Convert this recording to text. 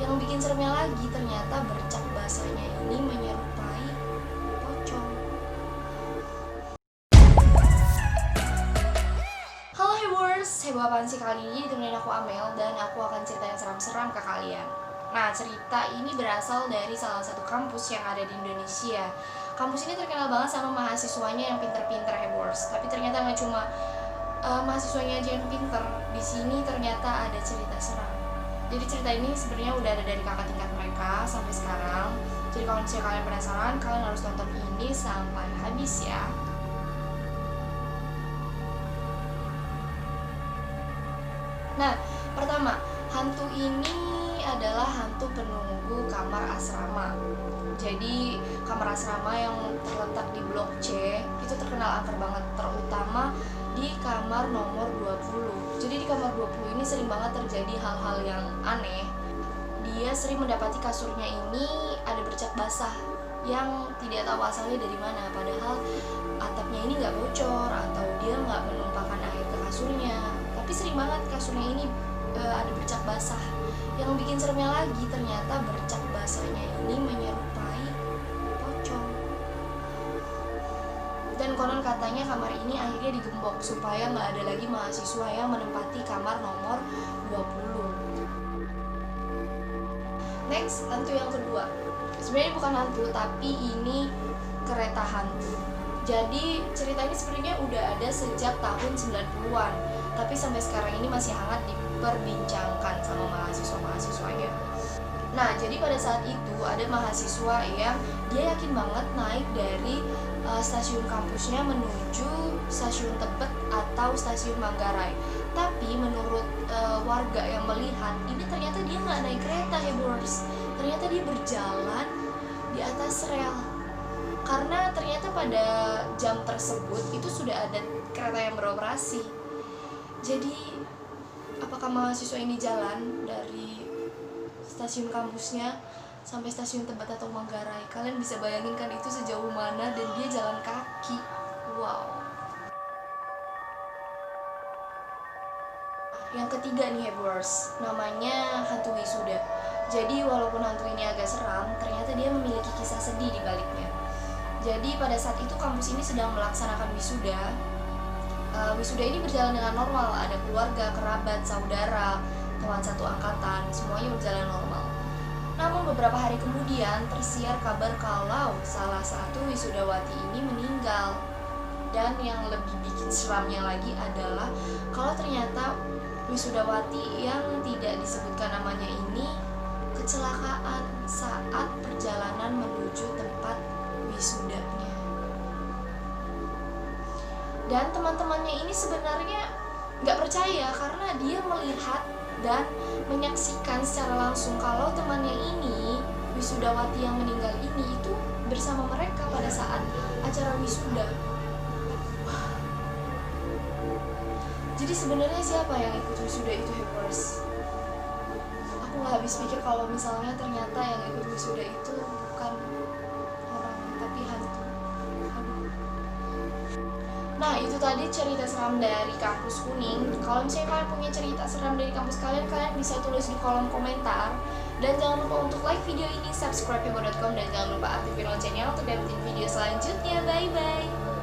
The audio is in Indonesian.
Yang bikin seremnya lagi, ternyata bercak basahnya ini menyerupai pocong. Halo Hebers, heboh apaan sih kali ini? Ditemenin aku Amel dan aku akan cerita yang seram-seram ke kalian. Nah, cerita ini berasal dari salah satu kampus yang ada di Indonesia. Kampus ini terkenal banget sama mahasiswanya yang pinter-pinter Hebers. Tapi ternyata nggak cuma mahasiswanya aja yang pinter. Di sini ternyata ada cerita seram. Jadi cerita ini sebenarnya udah ada dari kakak tingkat mereka sampai sekarang. Jadi kalau misalnya kalian penasaran, kalian harus tonton ini sampai habis ya. Nah, pertama, hantu ini adalah hantu penunggu kamar asrama. Jadi kamar asrama yang terletak di blok C itu terkenal angker banget, terutama di kamar nomor 20. Jadi di kamar 20 ini sering banget terjadi hal-hal yang aneh. Dia sering mendapati kasurnya ini ada bercak basah yang tidak tahu asalnya dari mana. Padahal atapnya ini nggak bocor atau dia nggak menumpahkan air ke kasurnya. Tapi sering banget kasurnya ini ada bercak basah. Yang bikin seremnya lagi, ternyata bercak basahnya ini menyerupai pocong. Dan konon katanya kamar ini akhirnya digembok supaya nggak ada lagi mahasiswa yang menempati kamar nomor 20. Next, hantu yang kedua. Sebenarnya bukan hantu, tapi ini kereta hantu. Jadi cerita ini sebenarnya udah ada sejak tahun 90-an, tapi sampai sekarang ini masih hangat diperbincangkan sama mahasiswa-mahasiswanya. Nah, jadi pada saat itu ada mahasiswa yang dia yakin banget naik dari stasiun kampusnya menuju stasiun Tebet atau stasiun Manggarai. Tapi menurut warga yang melihat, ini ternyata dia nggak naik kereta, Hebers. Ternyata dia berjalan di atas rel. Karena ternyata pada jam tersebut itu sudah ada kereta yang beroperasi. Jadi apakah mahasiswa ini jalan dari stasiun kampusnya sampai stasiun Tebet atau Manggarai? Kalian bisa bayangin kan itu sejauh mana, dan dia jalan kaki. Wow. Yang ketiga nih Hebers, namanya hantu wisuda. Jadi walaupun hantu ini agak seram, ternyata dia memiliki kisah sedih di baliknya. Jadi pada saat itu kampus ini sedang melaksanakan wisuda. Wisuda ini berjalan dengan normal, ada keluarga, kerabat, saudara, teman satu angkatan, semuanya berjalan normal. Namun beberapa hari kemudian tersiar kabar kalau salah satu wisudawati ini meninggal. Dan yang lebih bikin seramnya lagi adalah kalau ternyata wisudawati yang tidak disebutkan namanya ini kecelakaan saat perjalanan menuju tempat wisudanya. Dan teman-temannya ini sebenarnya nggak percaya karena dia melihat dan menyaksikan secara langsung kalau temannya ini, wisudawati yang meninggal ini, itu bersama mereka pada saat acara wisuda. Jadi sebenarnya siapa yang ikut wisuda itu, Hebers? Aku nggak habis pikir kalau misalnya ternyata yang ikut wisuda itu bukan orang, tapi hantu. Nah, itu tadi cerita seram dari kampus Kuning. Kalau misalnya kalian punya cerita seram dari kampus kalian, kalian bisa tulis di kolom komentar. Dan jangan lupa untuk like video ini, subscribe hebo.com, dan jangan lupa aktifin loncengnya untuk dapetin video selanjutnya. Bye-bye!